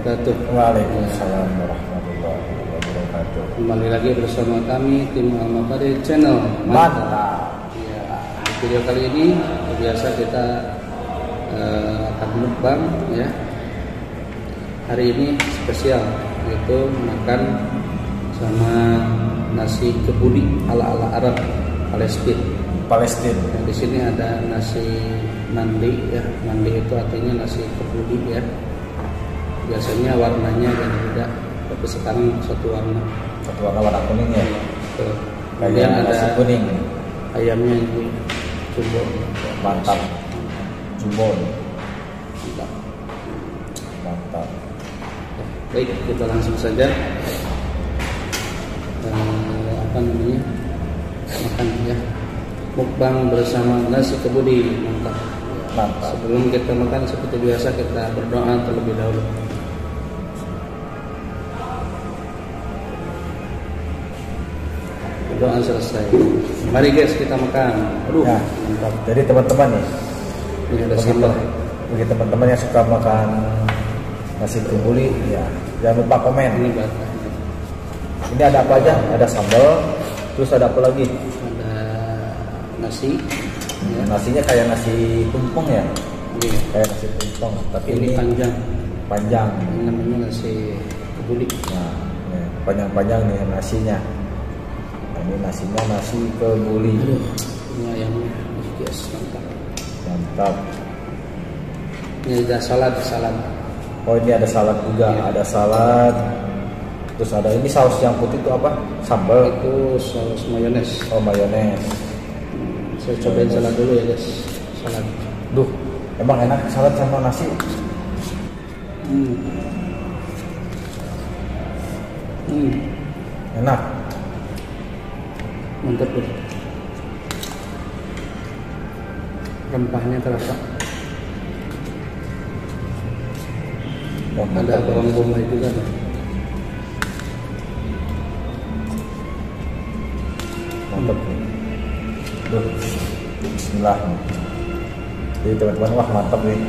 wabarakatuh. Waalaikumsalam warahmatullahi wabarakatuh. Kembali lagi bersama kami tim Al-Maqadir Channel. Mantap. Ya, di video kali ini biasa kita akan mukbang ya. Hari ini spesial yaitu makan sama nasi kebuli ala-ala Arab Palestina. Di sini ada nasi mandi ya. Mandi itu artinya nasi kebuli ya. Biasanya warnanya beda, tapi sekarang satu warna Warna kuning ya. Kemudian ada nasi kuning. Ayamnya ini jumbo. Mantap. Jumbo. Mantap. Mantap. Baik, kita langsung saja makan ya. Mukbang bersama nasi kebuli. Mantap. Sebelum kita makan seperti biasa kita berdoa terlebih dahulu. Doa selesai. Mari guys kita makan. Aduh, ya, mantap. Jadi teman-teman nih, Ini ada sambal. bagi teman-teman yang suka makan nasi kebuli, ya jangan lupa komen. Ini batah. Ini ada apa aja? Ada sambal, terus ada apa lagi? Ada nasi. Ya. Nasinya kayak nasi tumpeng ya, Iya. kayak nasi tumpeng, tapi Ini panjang. Ini namanya nasi kebuli. Nah, panjang-panjang nih nasinya. Nah, ini nasinya nasi kebuli. Ini ayamnya, yes, mantap. Mantap. Ini ada salad. Oh, ini ada salad juga, ada salad. Terus ada ini saus yang putih itu apa? Sambal. Itu saus mayones. Oh, mayones. Saya cobain salad dulu ya guys. Salad. Duh, emang enak salad sama nasi. Enak. Mantap tuh. Rempahnya terasa. Oh, Ada bawang bombay juga nih. Mantap nih. Duh, bismillah. Jadi teman-teman, wah mantap nih.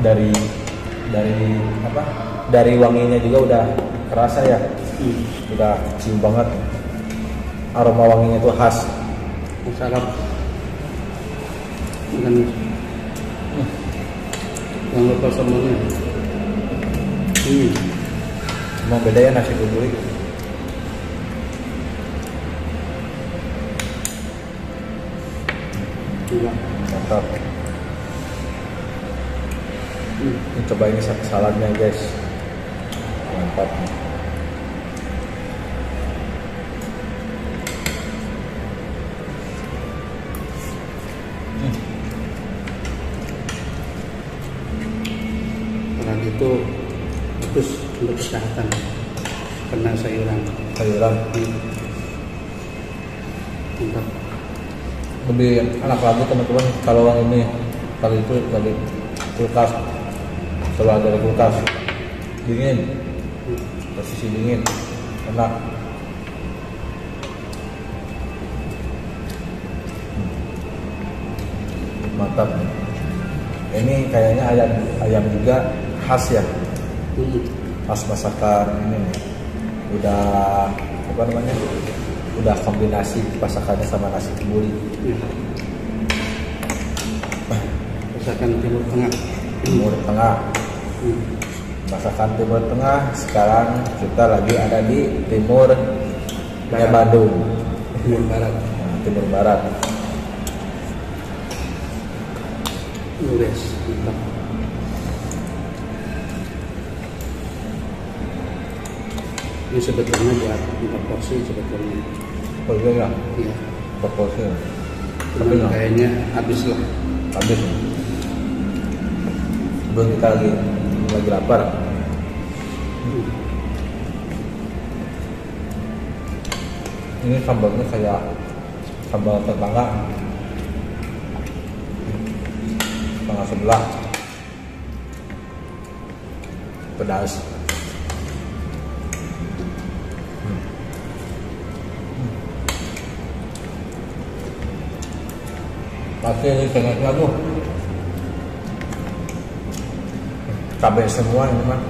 Dari apa? Dari wanginya juga udah kerasa ya. Udah cium banget. Aroma wanginya tuh khas. Salam. Dan jangan lupa sambalnya. Emang beda ya nasi kebuli. Juga. Mantap. Ini coba ini saladnya guys. Mantap. Salad itu bagus untuk kesehatan karena sayuran. Mantap. Lebih enak lagi teman-teman kalau yang ini, kalau itu dari kulkas, selalu ada dari kulkas dingin, posisi dingin, enak. Mantap. Ini kayaknya ayam juga khas ya, khas masakan ini nih. Udah apa namanya? Udah kombinasi masakannya sama nasi kebuli. Masakan Timur Tengah. Masakan Timur Tengah. Sekarang kita lagi ada di Timur Bandung. Timur Barat. Nah, Timur Barat. Yes, mantap. Ini sebetulnya buat 4 porsi sebetulnya. Oh iya ya, Iya. proporsi. Tapi kayaknya habis lah. Habis. Belum, kita lagi lapar. Ini sambalnya kayak sambal tetangga sebelah, pedas. Pasti ini tengahnya tuh cabai semua ini mah.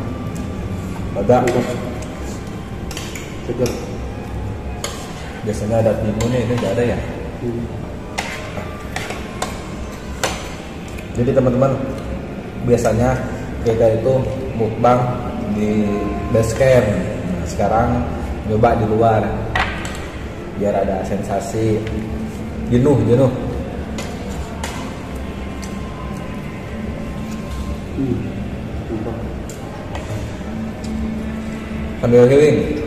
Ada. Seger. Biasanya ada timunnya, ini nggak ada ya. Jadi teman-teman, biasanya kita itu mukbang di base camp. Nah, sekarang coba di luar biar ada sensasi jenuh. Sambil healing.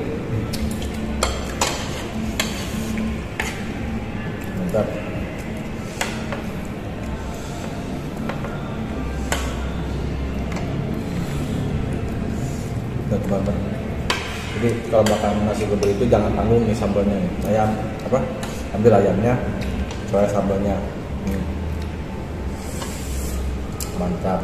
Mantap. Nah, teman-teman. Jadi kalau makan nasi kebuli itu jangan tanggung nih sambalnya nih. Ayam apa? Ambil ayamnya, soalnya sambalnya. Mantap.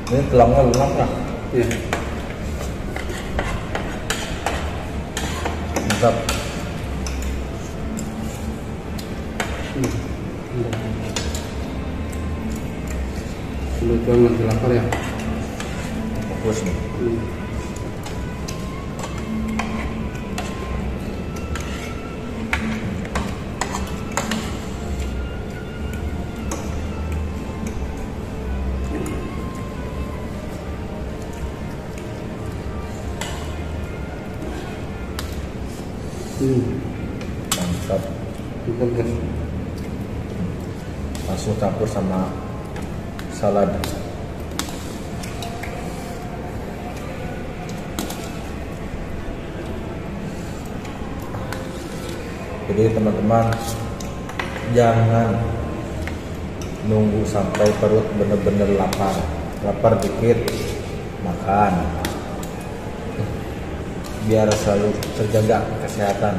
Ini tulangnya lunak lah. Iya. Mantap. Kebetulan masih lapar ya. Fokus nih. Mantap. Mantap guys. Langsung campur sama salad. Jadi teman-teman, jangan nunggu sampai perut bener-bener lapar dikit makan, biar selalu terjaga kesehatan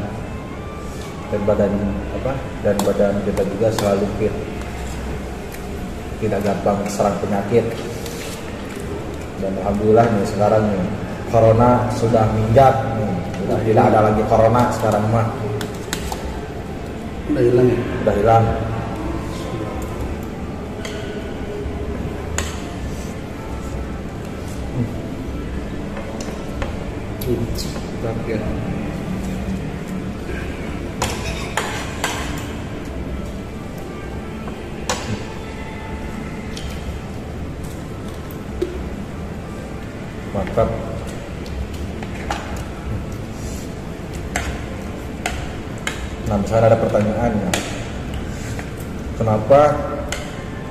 dan badan kita juga selalu fit, tidak gampang serang penyakit. Dan alhamdulillah nih sekarang nih corona sudah minggat nih, sudah tidak ada lagi corona sekarang mah. Udah hilang ya? Udah hilang. Terakhir. Mantap. Nah, misalnya ada pertanyaan ya, kenapa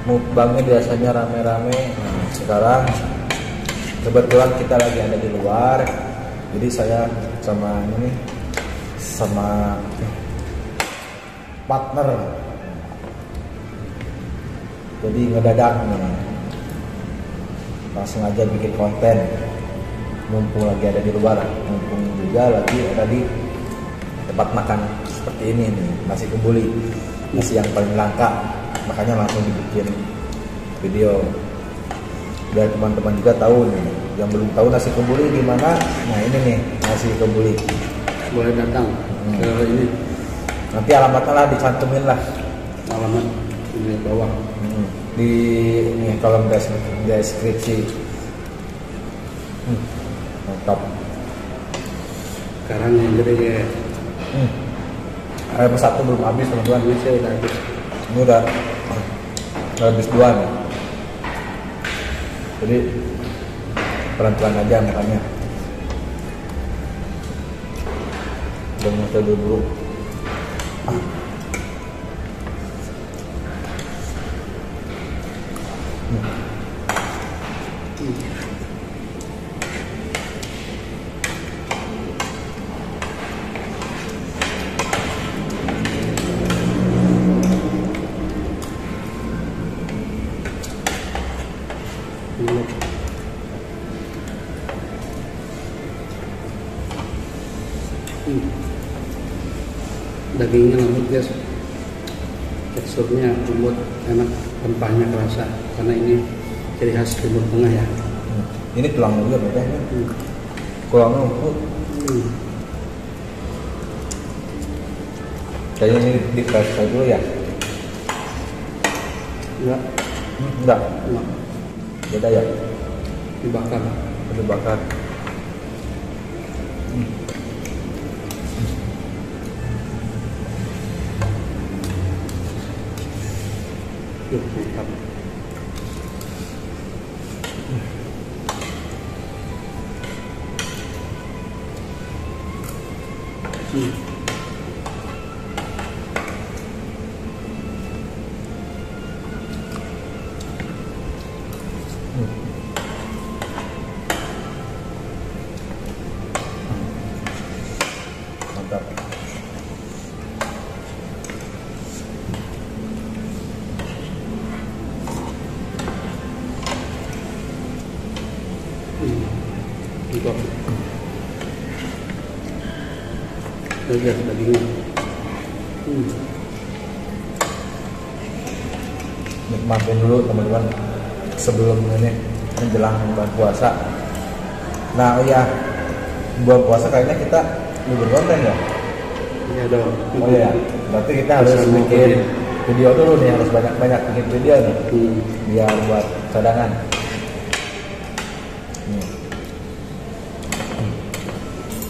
mukbangnya biasanya rame-rame? Nah, sekarang kebetulan kita lagi ada di luar, jadi saya sama partner, jadi ngedadak nih, langsung aja bikin konten, mumpung lagi ada di luar, mumpung juga lagi ada di tempat makan seperti ini nih, nasi kebuli, nasi yang paling langka, makanya langsung dibikin video biar teman-teman juga tahu nih, yang belum tahu nasi kebuli di mana. Nah, ini nih nasi kebuli, Boleh datang ke ini, nanti alamatnya lah dicantumin lah, alamat di bawah. di nih kolom deskripsi. Mantap. Sekarang yang gede ya. Ayam satu belum habis teman-teman, Ini saya udah habis. ini udah habis dua nih. Jadi pelan-pelan aja makannya, jangan terburu-buru. Dagingnya lembut guys, teksturnya lembut, enak, rempahnya kerasa karena ini ciri khas Timur Tengah ya. Ini tulangnya juga beda ya. Tulangnya empuk. Kayaknya ini di fresh dulu ya. Enggak, Enggak. enggak. Beda ya? Dibakar. Dibakar. Mantap. Mantap. Untuk segar dagingnya. Nikmatin dulu teman-teman sebelum ini menjelang bulan puasa. Nah, oh iya, bulan puasa kayaknya kita libur konten ya. Iya dong. Oh iya, berarti kita harus bikin video dulu nih, harus banyak-banyak bikin video nih, biar buat cadangan.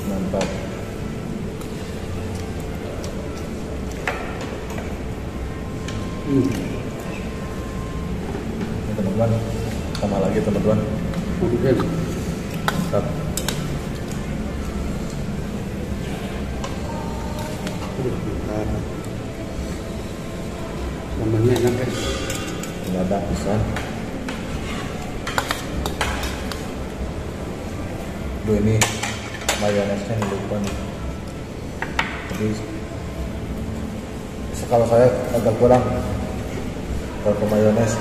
Mantap. Ini teman-teman, sama lagi teman-teman. Mantap. Sambalnya enak ya. Nggak ada pisang. Duh, ini mayonesnya lupa nih. Jadi kalau saya agak kurang kalau ke mayones.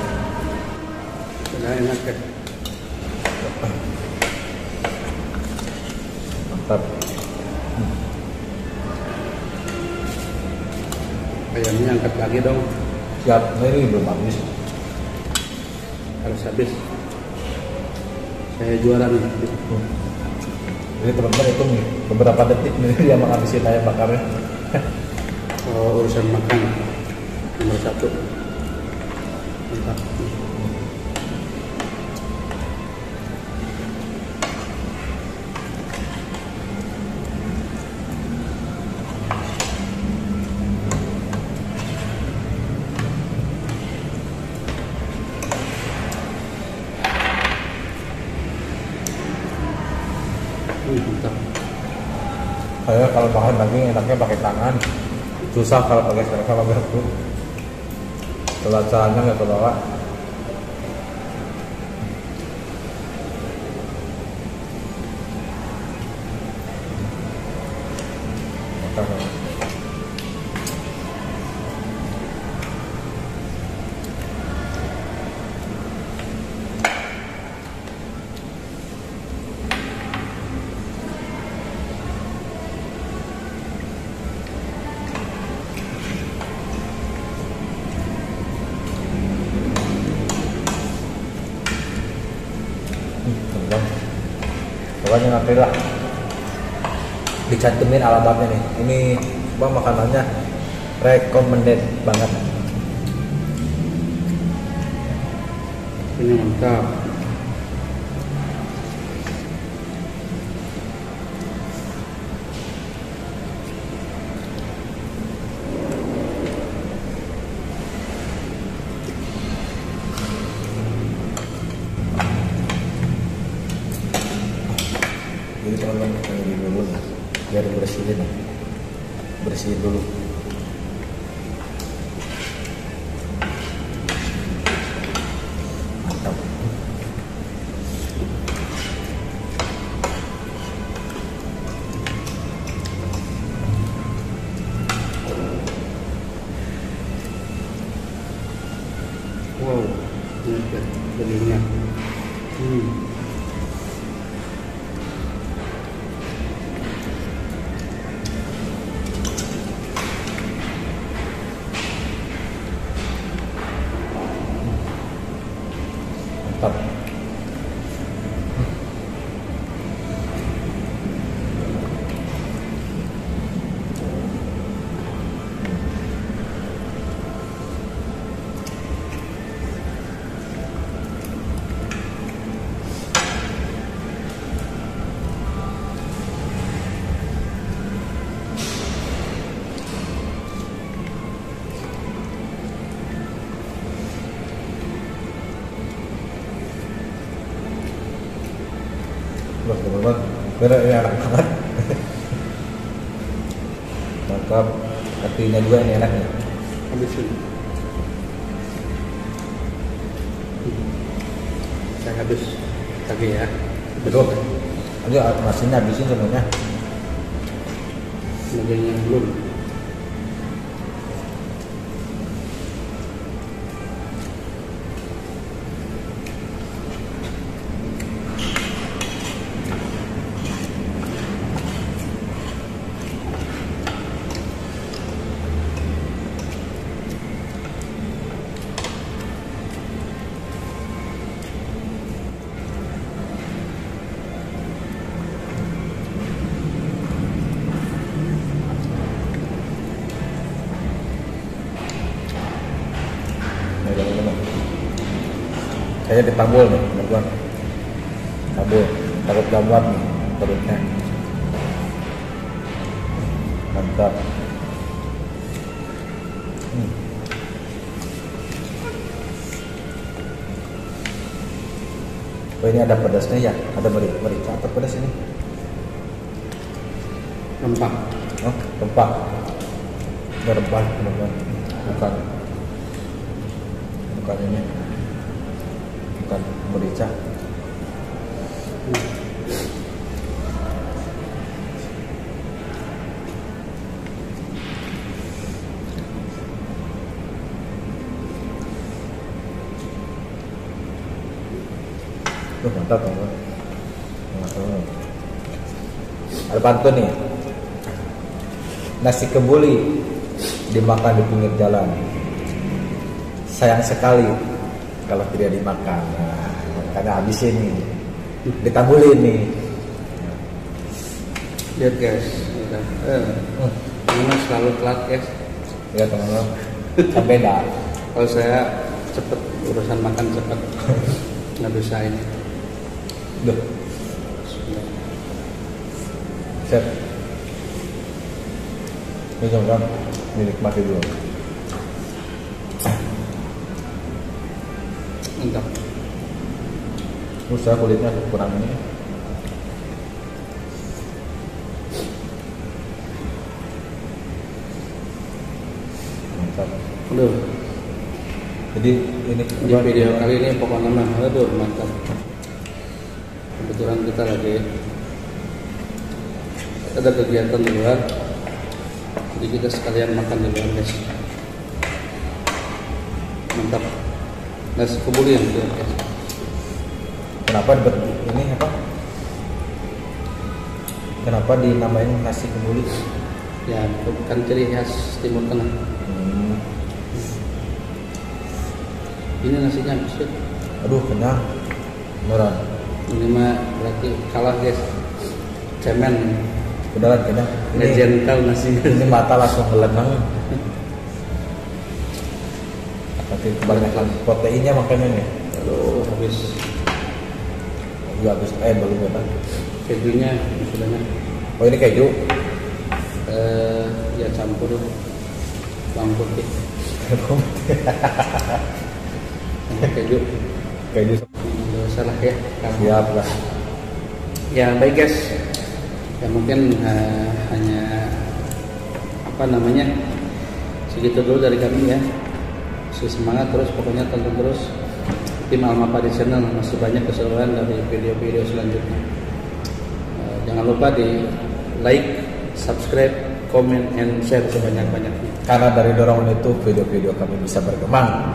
Sudah enak ya. Mantap. Ayamnya angkat lagi dong. Siap, nah, ini belum habis. Harus habis. Saya juara nih. Jadi teman-teman hitung nih, beberapa detik nih dia menghabisin ayam bakarnya. Oh, urusan makan nomor 1. Mantap. Mantap. Saya kalau makan daging enaknya pakai tangan, susah kalau pakai garpu. Caranya nggak kebawa. Makan. Pokoknya nanti lah dicantumin alamatnya nih. Ini bang makanannya recommended banget. Ini mantap. Jadi teman-teman ini dulu nih, biar bersihin, bersihin dulu. Mantap. Wow, ini dagingnya. Mantap. Wah, teman-teman, bener ini enak banget. Mantap, hatinya juga ini enak nih. Habisin. Saya habis lagi ya. Betul. Ayo nasinya habisin semuanya. Bagiannya belum. Saya ditambul nih, teman-teman. Tambul, takut gambar nih perutnya. Mantap. Oh ini ada pedasnya ya, ada merica atau pedas ini? Rempah. Oh, rempah. Ini rempah, teman-teman. Bukan ini. Bukan merica. Mantap teman-teman. Ada pantun nih. Nasi kebuli dimakan di pinggir jalan. Sayang sekali kalau tidak dimakan. Nah, makanya habisin nih. Ditambulin nih. Lihat guys. Ini selalu telat guys. Ya teman-teman. Sampai dah. Kalau saya cepet urusan makan cepet. Nggak bisa ini. Duh. Set. Ini teman-teman, dinikmati dulu. Mantap. Usaha kulitnya kurang ini. Mantap. Aduh. Jadi ini Di video kali ini pokoknya mah, aduh mantap. Kebetulan kita lagi ada kegiatan di luar, jadi kita sekalian makan di luar guys. Mantap. Nasi kebuli yang itu guys. Kenapa ini apa? Kenapa dinamain nasi kebuli? Ya, bukan ciri khas Timur Tengah. Ini nasinya habis ya. Aduh kenyang, beneran. Ini mah berarti kalah guys. Cemen. Udah kan kenyang. Legental nasinya. Ini mata langsung melenang. Tapi kebanyakan proteinnya makanya nih. Aduh habis. Juga habis belum ya kan? Kejunya sudahnya. Oh ini keju. Ya campur bawang putih. Sama keju. Keju. Nggak salah ya. Siap lah. Ya baik guys. Ya mungkin hanya apa namanya segitu dulu dari kami ya. Semangat terus, pokoknya tonton terus tim Almapadi Channel, masih banyak keseruan dari video-video selanjutnya. Jangan lupa di like, subscribe, comment, and share sebanyak-banyaknya. Karena dari dorongan itu video-video kami bisa berkembang.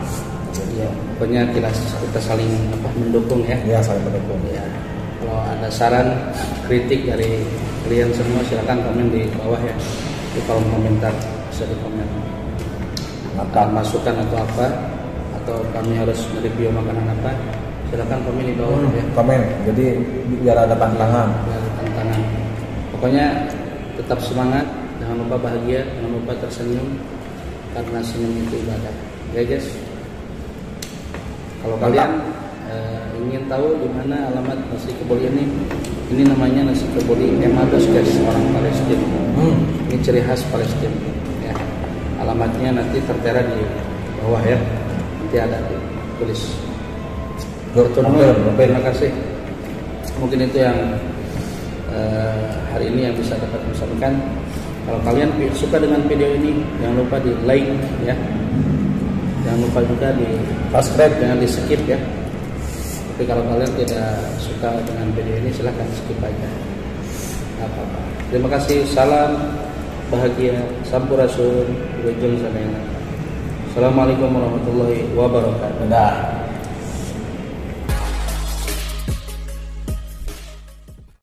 Ya, pokoknya kita saling mendukung ya. Ya saling mendukung. Ya, kalau ada saran, kritik dari kalian semua silakan komen di bawah ya, di kolom komentar bisa di komen. Maka masukan atau apa, atau kami harus mereview makanan apa, silakan komen di bawah ya. Komen, jadi biar ada tantangan. Biar ada tantangan. Pokoknya tetap semangat, jangan lupa bahagia, jangan lupa tersenyum, karena senyum itu ibadah. Ya guys. Kalau kalian ingin tahu di mana alamat nasi kebuli ini namanya nasi kebuli Emados guys, orang Palestina. Ini ciri khas Palestina. Ya. Alamatnya nanti tertera di bawah ya, nanti ada tulis. Terima kasih. Mungkin itu yang hari ini yang bisa dapat sampaikan. Kalau kalian suka dengan video ini, jangan lupa di like ya. Jangan lupa juga di subscribe, jangan di skip ya. Tapi kalau kalian tidak suka dengan video ini, silahkan skip aja. Nggak apa-apa. Terima kasih. Salam bahagia, sampurasun, wejeng sadayana. Assalamualaikum warahmatullahi wabarakatuh. Dadah.